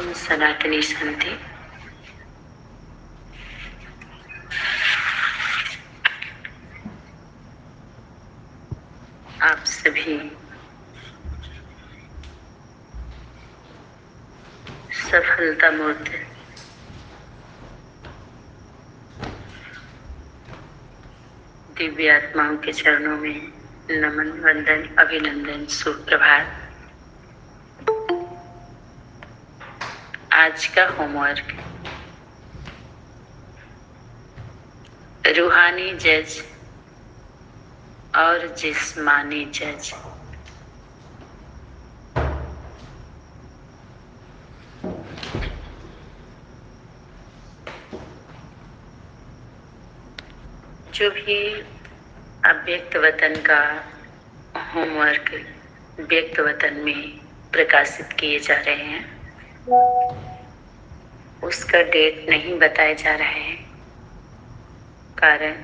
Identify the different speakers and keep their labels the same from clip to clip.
Speaker 1: ओम सनातनी शांति। आप सभी सफलता मूर्त दिव्य आत्माओं के चरणों में नमन, वंदन, अभिनंदन, सुप्रभात। आज का होमवर्क, रूहानी जज और जिस्मानी जज। जो भी अव्यक्त वतन का होमवर्क व्यक्त वतन में प्रकाशित किए जा रहे हैं, उसका डेट नहीं बताया जा रहा है। कारण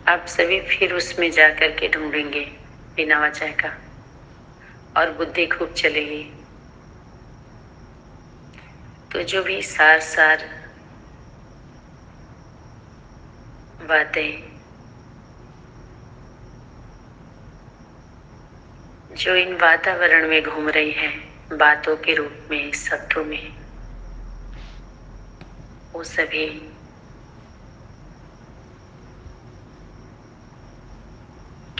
Speaker 1: आप सभी फिर उसमें जाकर के ढूंढेंगे बिना वजह का, और बुद्धि खूब चलेगी। तो जो भी सार बातें जो इन वातावरण में घूम रही है, बातों के रूप में, शब्दों में, वो सभी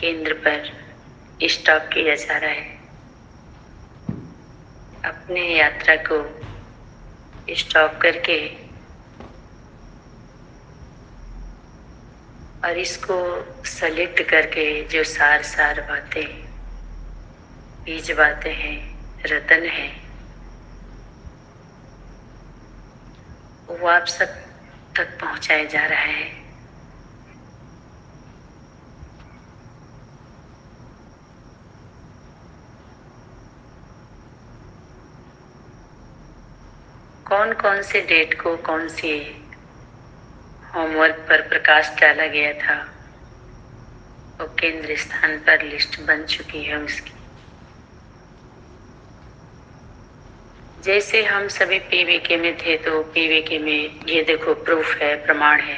Speaker 1: केंद्र पर स्टॉप किया जा रहा है। अपने यात्रा को स्टॉप करके और इसको सेलेक्ट करके जो सार बातें, बीज बातें हैं, रतन है, वो आप सब तक पहुंचाया जा रहा है। कौन कौन से डेट को कौन सी होमवर्क पर प्रकाश डाला गया था, वो केंद्र स्थान पर लिस्ट बन चुकी है उसकी। जैसे हम सभी पीवीके में थे, तो पीवीके में ये देखो प्रूफ है, प्रमाण है,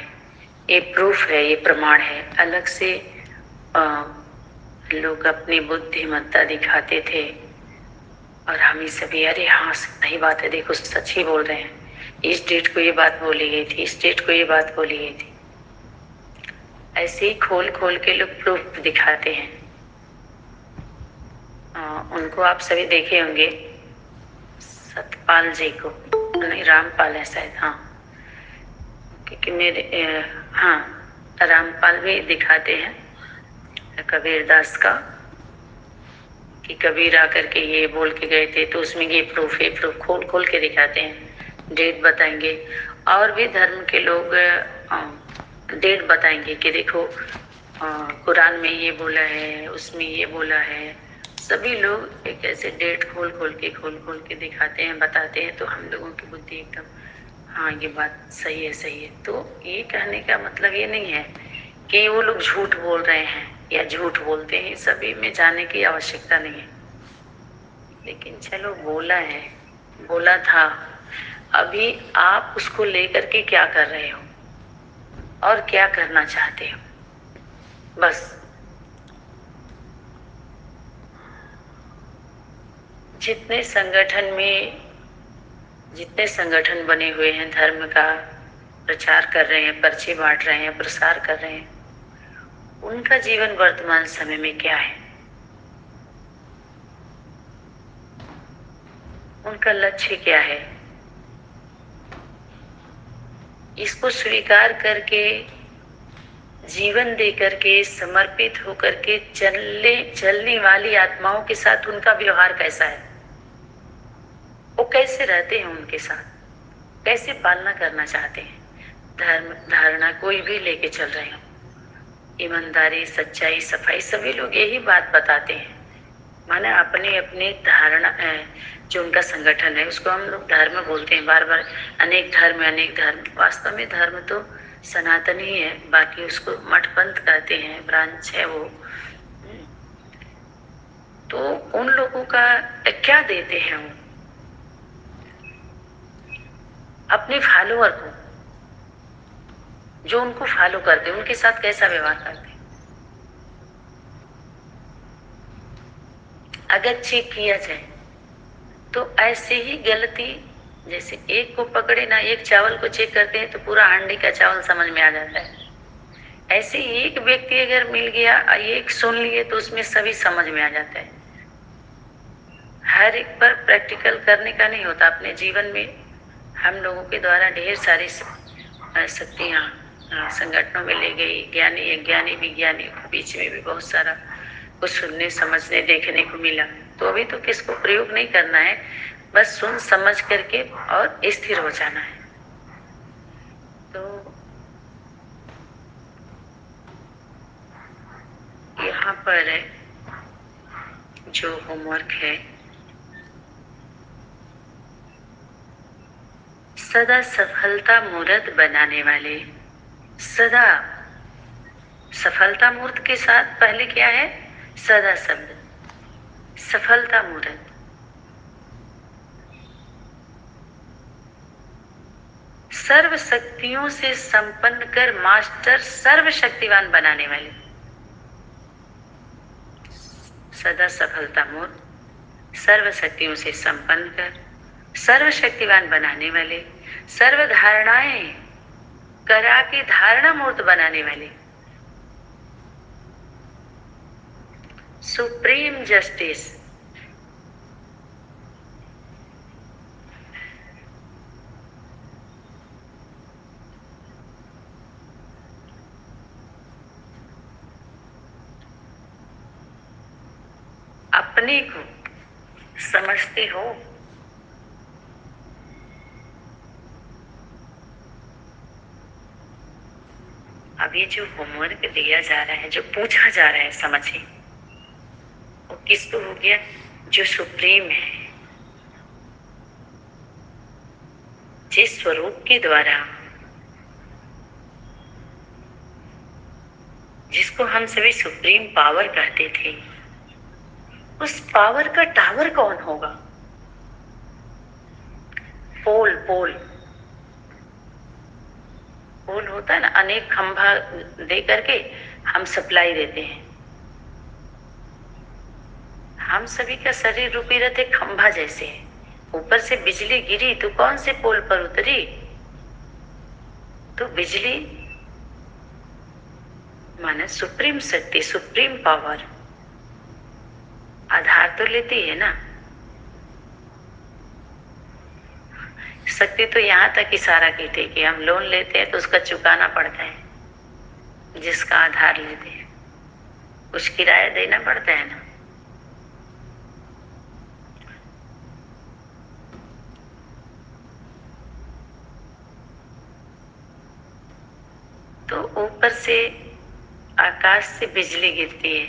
Speaker 1: ये प्रूफ है, ये प्रमाण है। अलग से लोग अपनी बुद्धिमत्ता दिखाते थे और हम ही सभी अरे हाँ सही बात है, देखो सच ही बोल रहे हैं, इस डेट को ये बात बोली गई थी, इस डेट को ये बात बोली गई थी। ऐसे ही खोल खोल के लोग प्रूफ दिखाते हैं। उनको आप सभी देखे होंगे, सतपाल जी को, नहीं रामपाल है शायद, हाँ, क्योंकि मेरे हाँ रामपाल भी दिखाते हैं कबीरदास का, कि कबीर आकर के ये बोल के गए थे, तो उसमें ये प्रूफ है, प्रूफ खोल खोल के दिखाते हैं, डेट बताएंगे। और भी धर्म के लोग डेट बताएंगे कि देखो कुरान में ये बोला है, उसमें ये बोला है। सभी लोग एक ऐसे डेट खोल खोल के दिखाते हैं, बताते हैं। तो हम लोगों की बुद्धि एकदम हाँ ये बात सही है, सही है। तो ये कहने का मतलब ये नहीं है कि वो लोग झूठ बोल रहे हैं या झूठ बोलते हैं, सभी में जाने की आवश्यकता नहीं है। लेकिन चलो बोला है, बोला था, अभी आप उसको लेकर के क्या कर रहे हो और क्या करना चाहते हो, बस। जितने संगठन बने हुए हैं, धर्म का प्रचार कर रहे हैं, पर्चे बांट रहे हैं, प्रसार कर रहे हैं, उनका जीवन वर्तमान समय में क्या है, उनका लक्ष्य क्या है, इसको स्वीकार करके जीवन दे करके समर्पित होकर के चलने वाली आत्माओं के साथ उनका व्यवहार कैसा है, वो कैसे रहते हैं, उनके साथ कैसे पालना करना चाहते हैं। धर्म धारणा कोई भी लेके चल रहे हो, ईमानदारी, सच्चाई, सफाई, सभी लोग यही बात बताते हैं। माने अपने अपने धारणा जो उनका संगठन है, उसको हम लोग धर्म बोलते हैं बार बार। अनेक धर्म, अनेक धर्म, वास्तव में धर्म तो सनातन ही है, बाकी उसको मठपंथ कहते हैं, ब्रांच है वो। तो उन लोगों का क्या देते हैं वो, अपने फॉलोअर को, जो उनको फॉलो करते हैं, उनके साथ कैसा व्यवहार करते हैं। अगर चेक किया जाए तो ऐसे ही गलती, जैसे एक को पकड़े ना, एक चावल को चेक करते हैं तो पूरा हांडी का चावल समझ में आ जाता है। ऐसे एक व्यक्ति अगर मिल गया, एक सुन लिए तो उसमें सभी समझ में आ जाता है। हर एक पर प्रैक्टिकल करने का नहीं होता। अपने जीवन में हम लोगों के द्वारा ढेर सारी शक्तियाँ संगठनों में ले गई, ज्ञानी अज्ञानी विज्ञानी के बीच में भी बहुत सारा कुछ सुनने समझने देखने को मिला। तो अभी तो किसको प्रयोग नहीं करना है, बस सुन समझ करके और स्थिर हो जाना है। तो यहाँ पर जो होमवर्क है, सदा सफलता मूर्त बनाने वाले, सदा सफलता मूर्त के साथ पहले क्या है, सदा शब्द, सफलता मूर्त, सर्व शक्तियों से संपन्न कर मास्टर सर्वशक्तिवान बनाने वाले, सदा सफलता मूर्त, सर्व शक्तियों से संपन्न कर सर्वशक्तिवान बनाने वाले, सर्व धारणाएं करा के धारणा मूर्त बनाने वाले, सुप्रीम जस्टिस, अपने को समझते हो, अब ये जो होमवर्क दिया जा रहा है, जो पूछा जा रहा है, समझे वो किसको हो गया, जो सुप्रीम है, जिस स्वरूप के द्वारा, जिसको हम सभी सुप्रीम पावर कहते थे, उस पावर का टावर कौन होगा, पोल, पोल, पोल होता है ना, अनेक खंभा दे करके हम सप्लाई देते हैं। हम सभी का शरीर रूपी रथ एक खंभा जैसे है, ऊपर से बिजली गिरी तो कौन से पोल पर उतरी, तो बिजली माने सुप्रीम शक्ति, सुप्रीम पावर आधार तो लेती है ना। शक्ति तो यहाँ तक इशारा की थी कि हम लोन लेते हैं तो उसका चुकाना पड़ता है, जिसका आधार लेते हैं कुछ किराया देना पड़ता है ना। तो ऊपर से आकाश से बिजली गिरती है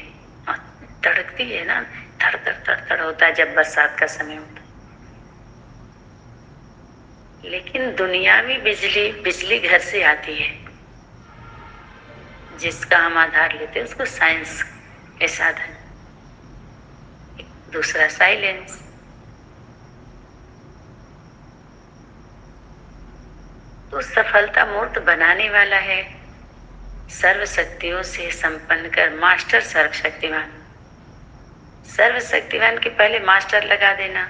Speaker 1: और तड़कती है ना, थड़ थड़ थड़ थड़ होता है जब बरसात का समय होता है। लेकिन दुनियावी बिजली, बिजली घर से आती है, जिसका हम आधार लेते हैं उसको साइंस के साधन, दूसरा साइलेंस। तो सफलता मूर्त बनाने वाला है, सर्व शक्तियों से संपन्न कर मास्टर सर्वशक्तिवान। सर्वशक्तिवान के पहले मास्टर लगा देना।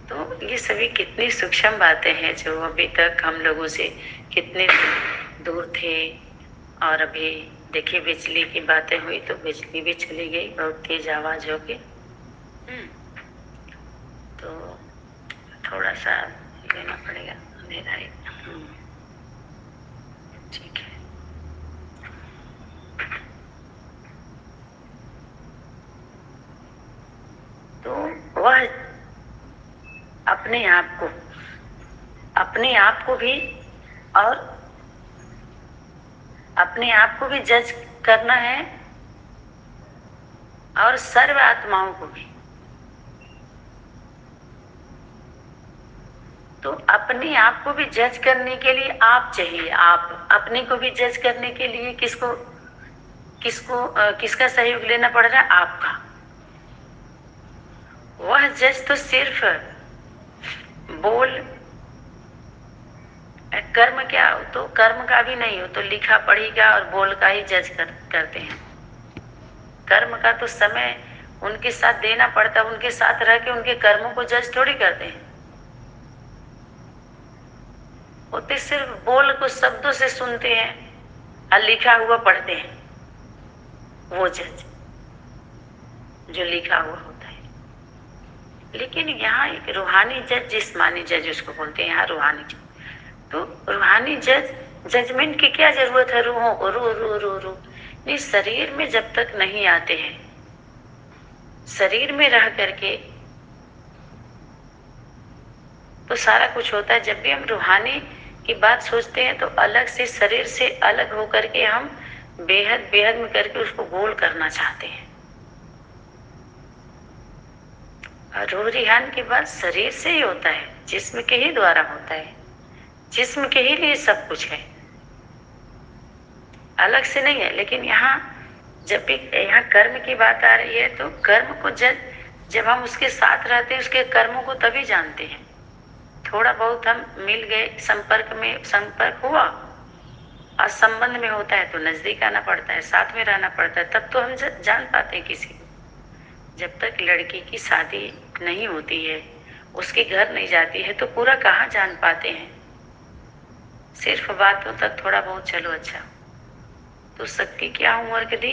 Speaker 1: तो ये सभी कितनी सूक्ष्म बातें हैं जो अभी तक हम लोगों से कितने दूर थे, और अभी देखिए बिजली की बातें हुई तो बिजली भी चली गई बहुत तेज आवाज होके। तो थोड़ा सा लेना पड़ेगा अंधेरा। ठीक है, तो वह अपने आप को भी और अपने आप को भी जज करना है और सर्व आत्माओं को भी। तो अपने आप को भी जज करने के लिए आप चाहिए, आप अपने को भी जज करने के लिए किसका सहयोग लेना पड़ रहा है, आपका। वह जज तो सिर्फ बोल कर्म क्या हो तो कर्म का भी नहीं हो तो लिखा पढ़ी का और बोल का ही जज करते हैं। कर्म का तो समय उनके साथ देना पड़ता है, उनके साथ रह के उनके कर्मों को जज थोड़ी करते हैं। वो तो सिर्फ बोल को शब्दों से सुनते हैं और लिखा हुआ पढ़ते हैं, वो जज जो लिखा हुआ होता है। लेकिन यहाँ एक रूहानी जज, जिस्मानी जज उसको बोलते हैं, यहाँ रूहानी जज। तो रूहानी जजमेंट की क्या जरूरत है रूहों को? रू रू रू रू नहीं, शरीर में जब तक नहीं आते हैं, शरीर में रह करके तो सारा कुछ होता है। जब भी हम रूहानी की बात सोचते हैं तो अलग से, शरीर से अलग होकर के हम बेहद बेहद में करके उसको गोल करना चाहते हैं। और रूह रिहान की बात शरीर से ही होता है, जिस्म के ही द्वारा होता है, जिस्म के ही लिए सब कुछ है, अलग से नहीं है। लेकिन यहाँ जब भी यहाँ कर्म की बात आ रही है तो कर्म को जब हम उसके साथ रहते हैं, उसके कर्मों को तभी जानते हैं। थोड़ा बहुत हम मिल गए, संपर्क हुआ और संबंध में होता है तो नजदीक आना पड़ता है, साथ में रहना पड़ता है, तब तो हम जान पाते हैं किसी को। जब तक लड़की की शादी नहीं होती है, उसके घर नहीं जाती है, तो पूरा कहाँ जान पाते हैं। सिर्फ बातों तक थोड़ा बहुत चलो अच्छा। तो शक्ति क्या होमवर्क दी?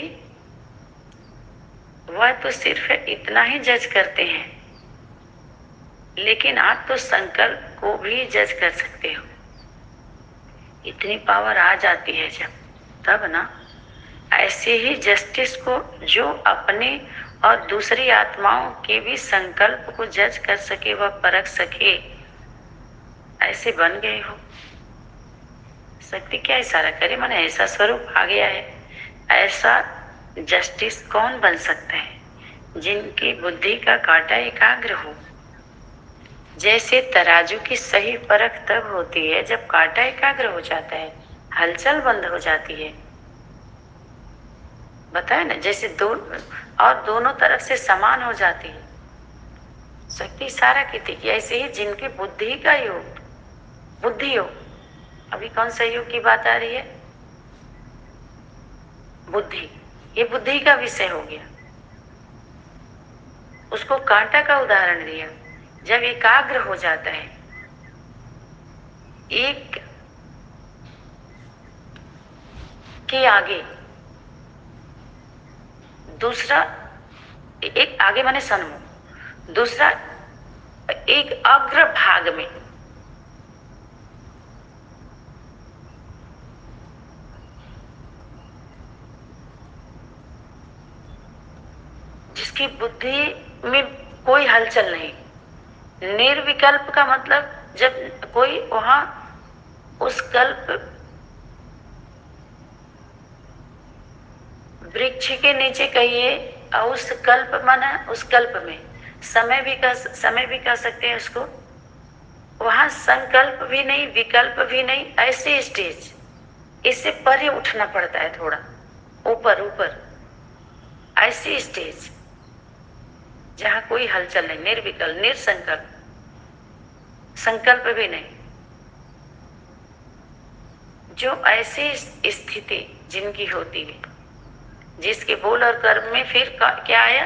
Speaker 1: वह तो सिर्फ इतना ही जज करते हैं, लेकिन आप तो संकल्प को भी जज कर सकते हो। इतनी पावर आ जाती है जब, तब ना ऐसे ही जस्टिस को, जो अपने और दूसरी आत्माओं के भी संकल्प को जज कर सके, वह परख सके, ऐसे बन गए हो। शक्ति क्या इशारा करे? माने ऐसा स्वरूप आ गया है। ऐसा जस्टिस कौन बन सकता है? जिनकी बुद्धि का कांटा एकाग्र हो। जैसे तराजू की सही परख तब होती है जब कांटा एकाग्र हो जाता है, हलचल बंद हो जाती है। बताए ना, जैसे दोनों तरफ से समान हो जाती है। शक्ति इशारा की थी कि ऐसे ही जिनकी बुद्धि का योग, बुद्धि हो। अभी कौन सा योग की बात आ रही है? बुद्धि। ये बुद्धि का विषय हो गया। उसको कांटा का उदाहरण दिया। जब एकाग्र हो जाता है, एक के आगे दूसरा, एक आगे माने सन्मुख, दूसरा एक अग्र भाग में, जिसकी बुद्धि में कोई हलचल नहीं। निर्विकल्प का मतलब जब कोई वहां उस कल्प वृक्ष के नीचे कहिए, और उस कल्प माना उस कल्प में समय भी कह सकते हैं उसको। वहां संकल्प भी नहीं, विकल्प भी नहीं, ऐसे स्टेज, इससे परे उठना पड़ता है, थोड़ा ऊपर ऐसी स्टेज जहां कोई हलचल नहीं, निर्विकल्प, निरसंकल्प, संकल्प भी नहीं। जो ऐसी स्थिति जिनकी होती है, जिसके बोल और कर्म में फिर क्या आया?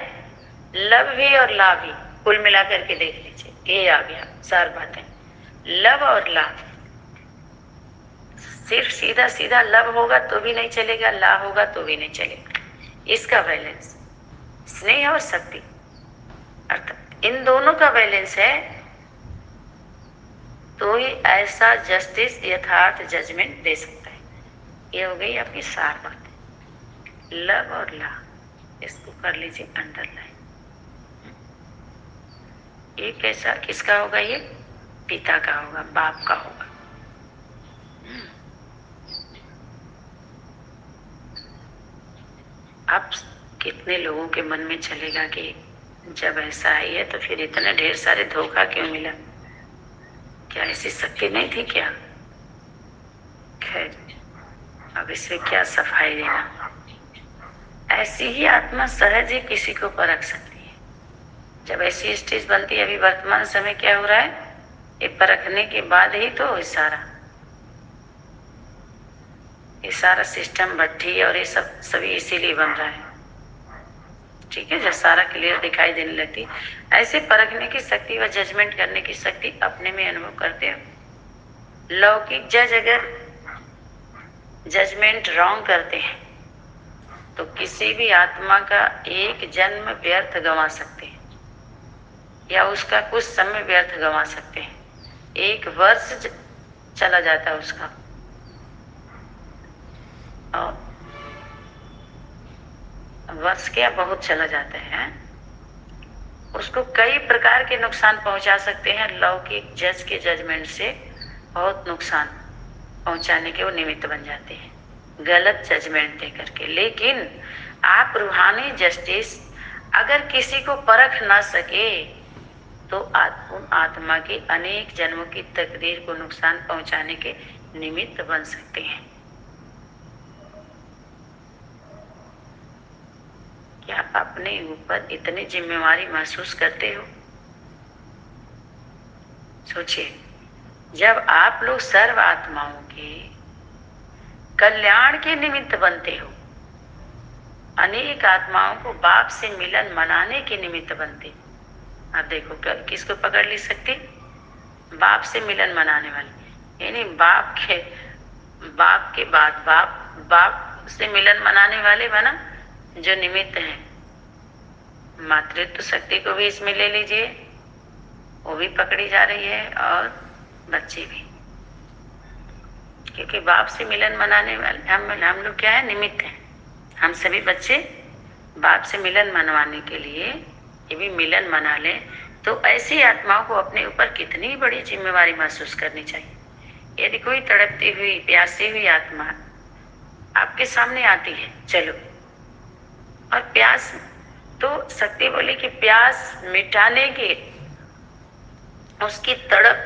Speaker 1: लव भी और लाभ भी। कुल मिलाकर के देख लीजिए, ये आ गया सार बातें। लव और लाभ, सिर्फ सीधा सीधा लव होगा तो भी नहीं चलेगा, ला होगा तो भी नहीं चलेगा। इसका बैलेंस, स्नेह और शक्ति, अर्थात इन दोनों का बैलेंस है, तो ही ऐसा जस्टिस, यथार्थ जजमेंट दे सकता है। ये हो गई आपकी सार बात, लव और ला। इसको कर लीजिए अंडरलाइन। ये कैसा, किसका होगा? ये पिता का होगा, बाप का होगा। अब कितने लोगों के मन में चलेगा कि जब ऐसा आई है तो फिर इतने ढेर सारे धोखा क्यों मिला? क्या ऐसी शक्ति नहीं थी क्या? खैर, अब इससे क्या सफाई देना। ऐसी ही आत्मा सहज ही किसी को परख सकती है। जब ऐसी स्टेज बनती है, अभी वर्तमान समय क्या हो रहा है? ये परखने के बाद ही तो इशारा, ये सारा सिस्टम भट्ठी और ये सब सभी इसीलिए बन रहा है। ठीक है, जब सारा क्लियर दिखाई देने लगती, ऐसे परखने की शक्ति व जजमेंट करने की शक्ति अपने में अनुभव करते हो। लौकिक जज अगर जजमेंट रॉन्ग करते हैं तो किसी भी आत्मा का एक जन्म व्यर्थ गंवा सकते हैं, या उसका कुछ समय व्यर्थ गंवा सकते हैं। 1 वर्ष चला जाता है उसका, और वर्ष क्या बहुत चला जाता है। उसको कई प्रकार के नुकसान पहुंचा सकते हैं। लौकिक जज के जजमेंट से बहुत नुकसान पहुंचाने के वो निमित्त बन जाते हैं, गलत जजमेंट दे करके। लेकिन आप रूहानी जस्टिस अगर किसी को परख ना सके तो आत्मा की अनेक जन्मों की तकदीर को नुकसान पहुंचाने के निमित्त बन सकते हैं। क्या अपने ऊपर इतनी जिम्मेवारी महसूस करते हो? सोचिए, जब आप लोग सर्व आत्माओं के कल्याण के निमित्त बनते हो, अनेक आत्माओं को बाप से मिलन मनाने के निमित्त बनते। अब देखो किसको पकड़ ली सकती? बाप से मिलन मनाने वाले, यानी बाप के बाद बाप से मिलन मनाने वाले बना जो निमित्त है। मातृत्व शक्ति को भी इसमें ले लीजिए, वो भी पकड़ी जा रही है, और बच्चे भी, क्योंकि बाप से मिलन मनाने वाले हम लोग क्या है? निमित्त हैं। हम सभी बच्चे बाप से मिलन मनवाने के लिए ये भी मिलन मना लें, तो ऐसी आत्माओं को अपने ऊपर कितनी बड़ी जिम्मेवारी महसूस करनी चाहिए। यदि कोई तड़पती हुई प्यासी हुई आत्मा आपके सामने आती है, चलो, और प्यास तो शक्ति बोले कि प्यास मिटाने के, उसकी तड़प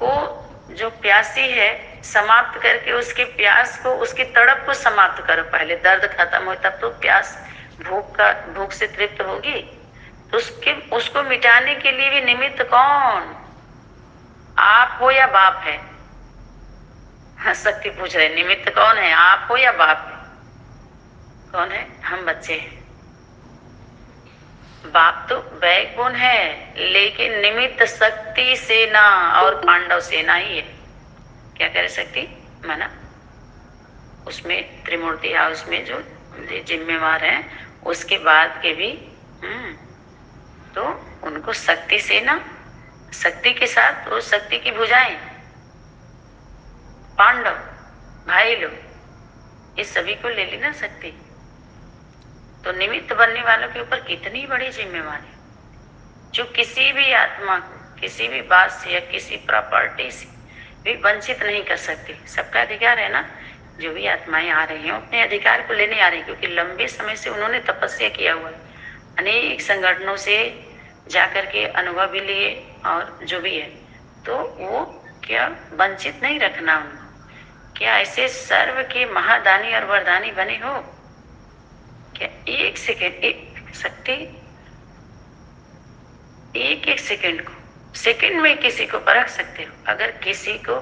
Speaker 1: को जो प्यासी है समाप्त करके उसके प्यास को, उसकी तड़प को समाप्त करो। पहले दर्द खत्म हो तब तो प्यास भूख से तृप्त होगी। तो उसको मिटाने के लिए भी निमित्त कौन? आप हो या बाप है? हाँ, शक्ति पूछ रहे निमित्त कौन है, आप हो या बाप है? कौन है? हम बच्चे हैं। बाप तो बैकबोन है, लेकिन निमित्त शक्ति सेना और पांडव सेना ही है। क्या करे शक्ति? माना उसमें त्रिमूर्ति हाउस में जो जिम्मेवार हैं, उसके बाद के भी तो उनको शक्ति सेना, शक्ति के साथ वो शक्ति की भुजाएं, पांडव भाई लोग, इस सभी को ले लेना शक्ति। तो निमित्त बनने वालों के ऊपर कितनी बड़ी जिम्मेवारी, जो किसी भी आत्मा को किसी भी बात से या किसी प्रॉपर्टी से भी वंचित नहीं कर सकती। सबका अधिकार है ना। जो भी आत्माएं आ रही हैं अपने अधिकार को लेने आ रही हैं, क्योंकि लंबे समय से उन्होंने तपस्या किया हुआ है, अनेक संगठनों से जाकर के अनुभव भी लिए, और जो भी है, तो वो क्या वंचित नहीं रखना उनको। क्या ऐसे सर्व के महादानी और वरदानी बने हो? क्या एक सेकेंड, एक शक्ति एक सेकेंड को, सेकेंड में किसी को परख सकते हो? अगर किसी को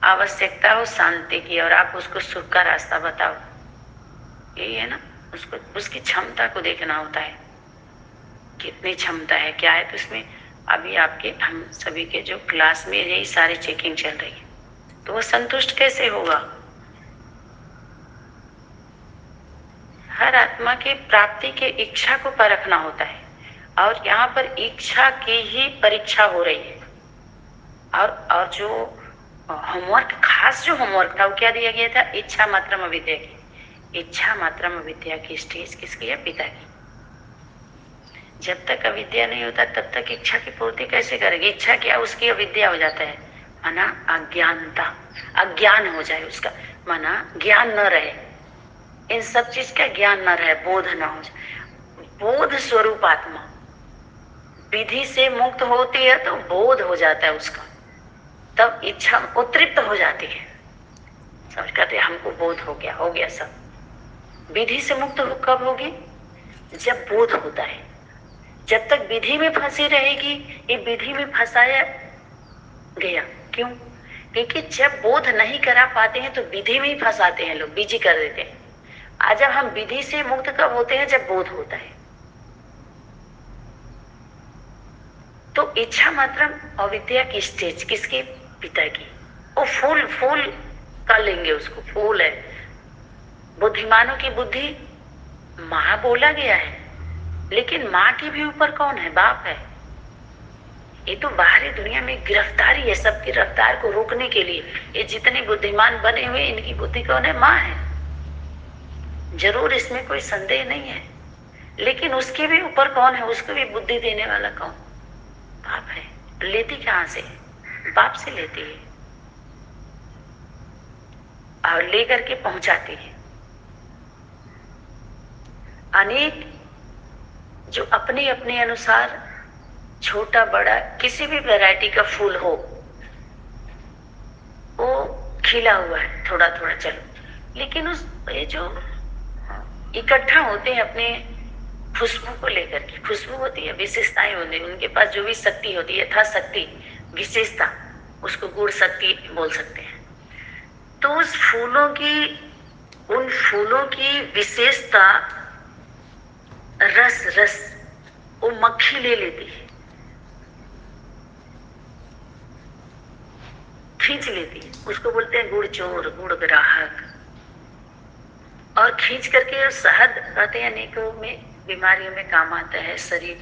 Speaker 1: आवश्यकता हो शांति की और आप उसको सुख का रास्ता बताओ, यही है ना। उसको उसकी क्षमता को देखना होता है, कितनी क्षमता है, क्या है। तो इसमें अभी आपके हम सभी के जो क्लास में यही सारी चेकिंग चल रही है, तो वो संतुष्ट कैसे होगा? हर आत्मा की प्राप्ति के इच्छा को परखना होता है, और यहाँ पर इच्छा की ही परीक्षा हो रही है। और जो होमवर्क, खास जो होमवर्क था वो क्या दिया गया था? इच्छा मात्रम अविद्या की। इच्छा मात्रम अविद्या की स्टेज किसकी है? पिता की। जब तक अविद्या नहीं होता तब तक इच्छा की पूर्ति कैसे करेगी? इच्छा क्या? उसकी अविद्या हो जाता है, माना अज्ञानता, अज्ञान हो जाए उसका, माना ज्ञान न रहे, इन सब चीज का ज्ञान न रहे, बोध न हो जाए। बोध स्वरूप आत्मा विधि से मुक्त होती है तो बोध हो जाता है उसका, तब इच्छा उत्तृप्त हो जाती है। समझ करते हमको बोध हो गया सब। विधि से मुक्त कब होगी? जब बोध होता है। जब तक विधि में फंसी रहेगी, ये विधि में फंसाया गया। क्यों? क्योंकि जब बोध नहीं करा पाते हैं तो विधि में ही फंसाते हैं लोग, बीजी कर देते हैं। आज जब हम विधि से मुक्त कब होते हैं? जब बोध होता है। तो इच्छा मात्र अविद्या की स्टेज किसके? पिता की। वो फूल फूल कर लेंगे उसको, फूल है। बुद्धिमानों की बुद्धि माँ बोला गया है, लेकिन माँ के भी ऊपर कौन है? बाप है। ये तो बाहरी दुनिया में गिरफ्तारी है, सबकी रफ्तार को रोकने के लिए ये जितने बुद्धिमान बने हुए, इनकी बुद्धि कौन है? माँ है। जरूर, इसमें कोई संदेह नहीं है। लेकिन उसके भी ऊपर कौन है? उसको भी बुद्धि देने वाला कौन? बाप है। लेती कहां से? बाप से लेती है और लेकर के पहुंचाती है। अनेक जो अपने अपने अनुसार छोटा बड़ा किसी भी वैरायटी का फूल हो, वो खिला हुआ है थोड़ा थोड़ा, चलो, लेकिन उस ये जो इकट्ठा होते हैं अपने खुशबू को लेकर के, खुशबू होती है, विशेषताएं होती है, उनके पास जो भी शक्ति होती है, यथा शक्ति, विशेषता, उसको गुण शक्ति बोल सकते हैं। तो उस फूलों की, उन फूलों की विशेषता रस, रस वो मक्खी ले लेती है, खींच लेती है। उसको बोलते हैं गुड़ चोर, गुड़ ग्राहक। और खींच करके शहद कहते हैं अनेकों में बीमारियों में काम आता है। शरीर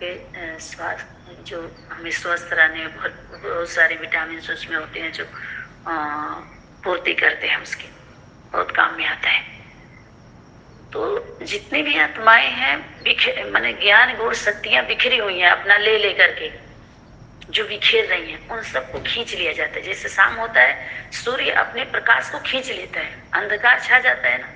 Speaker 1: के स्वास्थ्य, जो हमें स्वस्थ रहने, बहुत सारे विटामिन उसमें होते हैं जो पूर्ति करते हैं, उसकी बहुत काम में आता है। तो जितनी भी आत्माएं हैं माने ज्ञान गुण शक्तियां बिखरी हुई हैं, अपना ले लेकर के जो बिखेर रही हैं, उन सबको खींच लिया जाता है। जैसे शाम होता है, सूर्य अपने प्रकाश को खींच लेता है, अंधकार छा जाता है ना,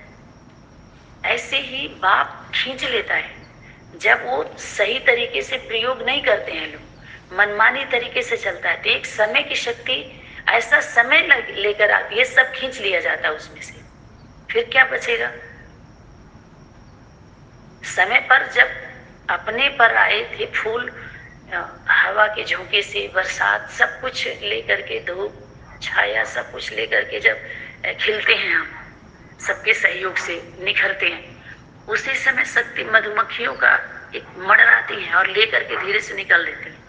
Speaker 1: ऐसे ही बाप खींच लेता है। जब वो सही तरीके से प्रयोग नहीं करते हैं लोग, मनमानी तरीके से चलता है, तो एक समय की शक्ति, ऐसा समय लेकर आती है, सब खींच लिया जाता है उसमें से। फिर क्या बचेगा? समय पर जब अपने पर आए थे फूल, हवा के झोंके से, बरसात, सब कुछ लेकर के, धूप छाया सब कुछ लेकर के जब खिलते हैं हम, सबके सहयोग से निखरते हैं, उसी समय शक्ति मधुमक्खियों का एक मंडराती है और लेकर के धीरे से निकल देते हैं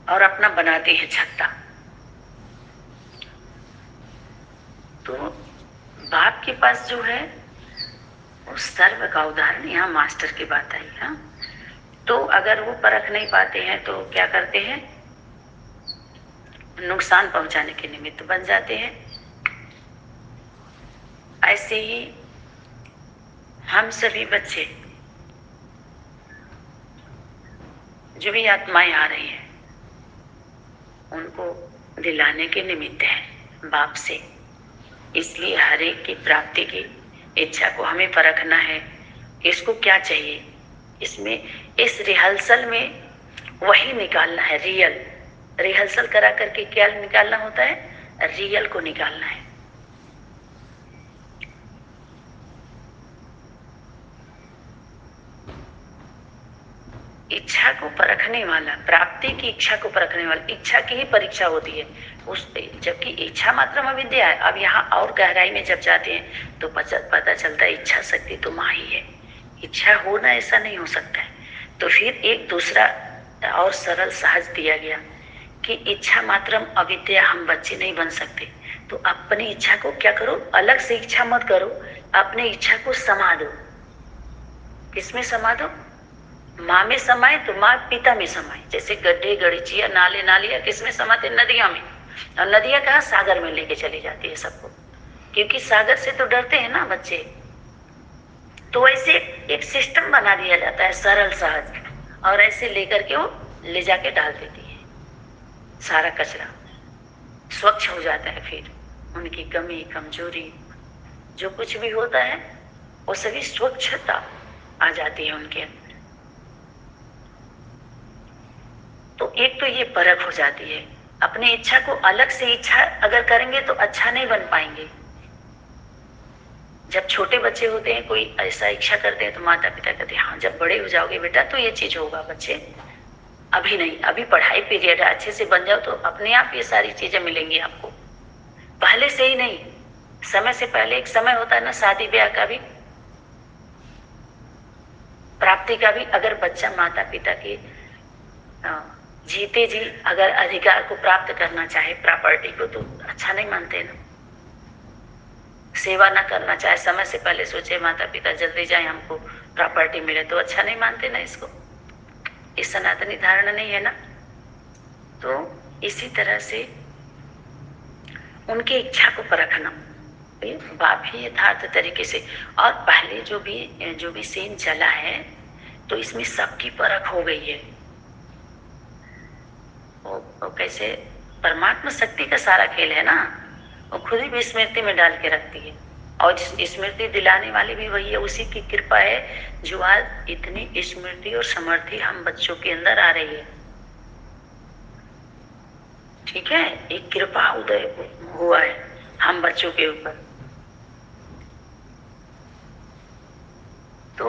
Speaker 1: और अपना बनाते हैं छत्ता। तो बाप के पास जो है वो सर्व का उदाहरण, यहाँ मास्टर की बात आई। हाँ, तो अगर वो परख नहीं पाते हैं तो क्या करते हैं? नुकसान पहुंचाने के निमित्त बन जाते हैं। ऐसे ही हम सभी बच्चे, जो भी आत्माएं आ रही हैं, उनको दिलाने के निमित्त है बाप से। इसलिए हर एक की प्राप्ति की इच्छा को हमें परखना है कि इसको क्या चाहिए। इसमें इस रिहर्सल में वही निकालना है, रियल। रिहर्सल करा करके क्या निकालना होता है? रियल को निकालना है। इच्छा को परखने वाला, प्राप्ति की इच्छा को परखने वाला, इच्छा की ही परीक्षा होती है उस, जबकि इच्छा मात्र अविद्या है। अब यहाँ और गहराई में जब जाते हैं तो पता चलता है इच्छा शक्ति तो माँ ही है। इच्छा होना ऐसा नहीं हो सकता है। तो फिर एक दूसरा और सरल सहज दिया गया कि इच्छा मात्र अविद्या, हम बच्चे नहीं बन सकते। तो अपनी इच्छा को क्या करो? अलग से इच्छा मत करो, अपने इच्छा को समा दो। किसमें समा दो? माँ में समाये तो माँ पिता में समाये। जैसे गड्ढे गड़ीचिया नाले नालिया किसमें समाते? नदियां में। और नदियां कहाँ? सागर में लेके चली जाती है सबको, क्योंकि सागर से तो डरते हैं ना बच्चे। तो ऐसे एक सिस्टम बना दिया जाता है सरल सहज, और ऐसे लेकर के वो ले जाके डाल देती है। सारा कचरा स्वच्छ हो जाता है। फिर उनकी कमी कमजोरी जो कुछ भी होता है वो सभी स्वच्छता आ जाती है उनके अंदर। तो एक तो ये परख हो जाती है। अपनी इच्छा को अलग से इच्छा अगर करेंगे तो अच्छा नहीं बन पाएंगे। जब छोटे बच्चे होते हैं, कोई ऐसा इच्छा करते हैं तो माता पिता कहते हैं हाँ जब बड़े हो जाओगे बेटा तो ये चीज होगा। बच्चे अभी नहीं, अभी पढ़ाई पीरियड है, अच्छे से बन जाओ तो अपने आप ये सारी चीजें मिलेंगी आपको, पहले से ही नहीं, समय से पहले। एक समय होता है ना शादी ब्याह का भी, प्राप्ति का भी। अगर बच्चा माता पिता की जीते जी अगर अधिकार को प्राप्त करना चाहे, प्रॉपर्टी को, तो अच्छा नहीं मानते ना। सेवा ना करना चाहे, समय से पहले सोचे माता पिता जल्दी जाए हमको प्रॉपर्टी मिले, तो अच्छा नहीं मानते ना इसको। ये सनातनी धारणा नहीं है ना। तो इसी तरह से उनकी इच्छा को परखना बाप ही यथार्थ तरीके से। और पहले जो भी सीन चला है तो इसमें सबकी परख हो गई है। वो कैसे परमात्मा शक्ति का सारा खेल है ना, वो खुद ही स्मृति में डाल के रखती है, और स्मृति दिलाने वाली भी वही है। उसी की कृपा है जो आज इतनी स्मृति और समर्थी हम बच्चों के अंदर आ रही है। ठीक है, एक कृपा उदय हुआ है हम बच्चों के ऊपर। तो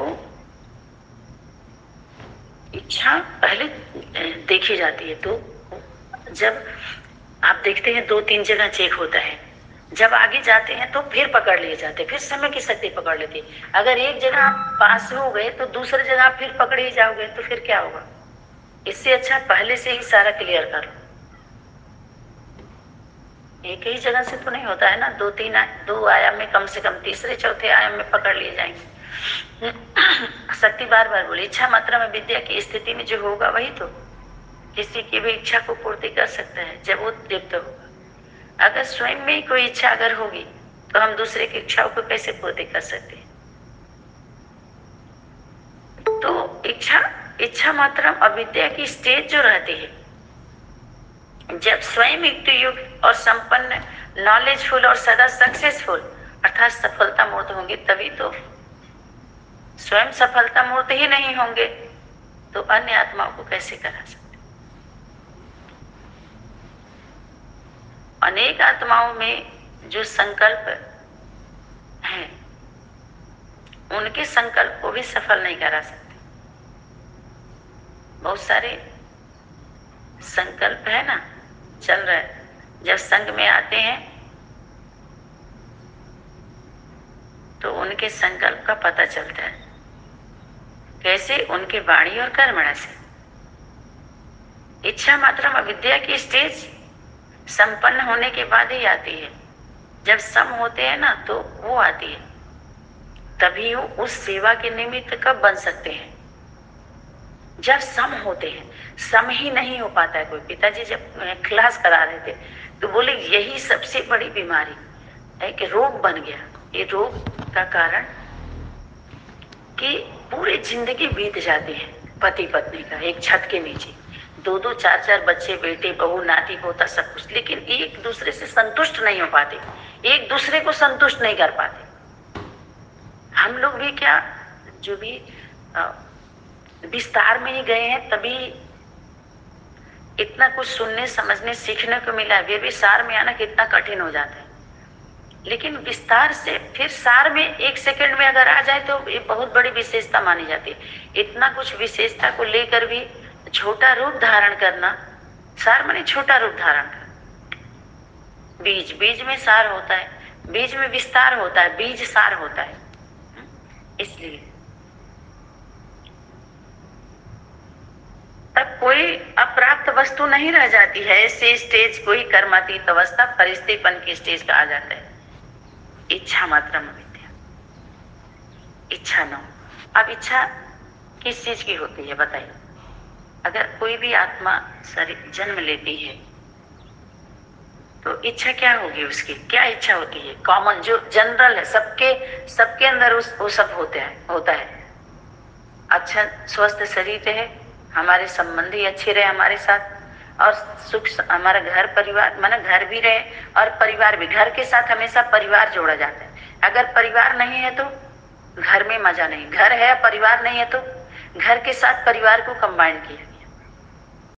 Speaker 1: इच्छा पहले देखी जाती है। तो जब आप देखते हैं 2-3 जगह चेक होता है, जब आगे जाते हैं तो फिर पकड़ लिए जाते हैं, फिर समय की शक्ति पकड़ लेती है। अगर एक जगह आप पास हो गए तो दूसरी जगह आप फिर पकड़ ही जाओगे, तो फिर क्या होगा। इससे अच्छा पहले से ही सारा क्लियर कर लो। एक ही जगह से तो नहीं होता है ना, 2 आयाम में, कम से कम तीसरे चौथे आयाम में पकड़ लिए जाएंगे। शक्ति बार बार बोली, इच्छा मात्रा में विद्या की स्थिति में जो होगा वही तो किसी की भी इच्छा को पूर्ति कर सकता है, जब वो तृप्त होगा। अगर स्वयं में ही कोई इच्छा अगर होगी तो हम दूसरे की इच्छाओं को कैसे पूर्ति कर सकते हैं। तो इच्छा मात्रा अविद्या की स्टेज जो रहती है, जब स्वयं युक्त युग और संपन्न, नॉलेजफुल और सदा सक्सेसफुल अर्थात सफलता मूर्त होंगे, तभी तो। स्वयं सफलता मूर्त ही नहीं होंगे तो अन्य आत्माओं को कैसे करा सकते। अनेक आत्माओं में जो संकल्प है उनके संकल्प को भी सफल नहीं करा सकते। बहुत सारे संकल्प है ना, चल रहा है, जब संग में आते हैं तो उनके संकल्प का पता चलता है। कैसे? उनके वाणी और कर्मणा से। इच्छा मात्र अविद्या की स्टेज संपन्न होने के बाद ही आती है। जब सम होते हैं ना तो वो आती है, तभी वो उस सेवा के निमित्त कब बन सकते हैं, जब सम होते हैं। सम ही नहीं हो पाता है कोई। पिताजी जब क्लास करा रहे थे तो बोले यही सबसे बड़ी बीमारी है कि रोग बन गया। ये रोग का कारण कि पूरी जिंदगी बीत जाती है पति पत्नी का एक छत के नीचे, 2-2, 4-4 बच्चे, बेटे बहू, नाती पोता, सब कुछ, लेकिन एक दूसरे से संतुष्ट नहीं हो पाते, एक दूसरे को संतुष्ट नहीं कर पाते। हम लोग भी क्या, जो भी विस्तार में ही गए हैं, तभी इतना कुछ सुनने समझने सीखने को मिला। वे भी सार में आना कितना कठिन हो जाता है, लेकिन विस्तार से फिर सार में 1 सेकंड में अगर आ जाए तो ये बहुत बड़ी विशेषता मानी जाती है। इतना कुछ विशेषता को लेकर भी छोटा रूप धारण करना, सार माने छोटा रूप धारण करना। बीज में सार होता है, बीज में विस्तार होता है, बीज सार होता है। इसलिए तब कोई अप्राप्त वस्तु नहीं रह जाती है। ऐसे स्टेज कोई कर्मातीत अवस्था, परिस्थितिपन की स्टेज का आ जाता है। इच्छा मात्र में विद्या, इच्छा न हो। अब इच्छा किस चीज की होती है बताइए। अगर कोई भी आत्मा शरीर जन्म लेती है तो इच्छा क्या होगी उसकी, क्या इच्छा होती है? कॉमन जो जनरल है, सबके अंदर वो सब होता है। अच्छा स्वस्थ शरीर रहे, हमारे संबंधी अच्छे रहे हमारे साथ, और सुख, हमारा घर परिवार, माना घर भी रहे और परिवार भी। घर के साथ हमेशा परिवार जोड़ा जाता है। अगर परिवार नहीं है तो घर में मजा नहीं, घर है परिवार नहीं है तो घर के साथ परिवार को कंबाइन किया।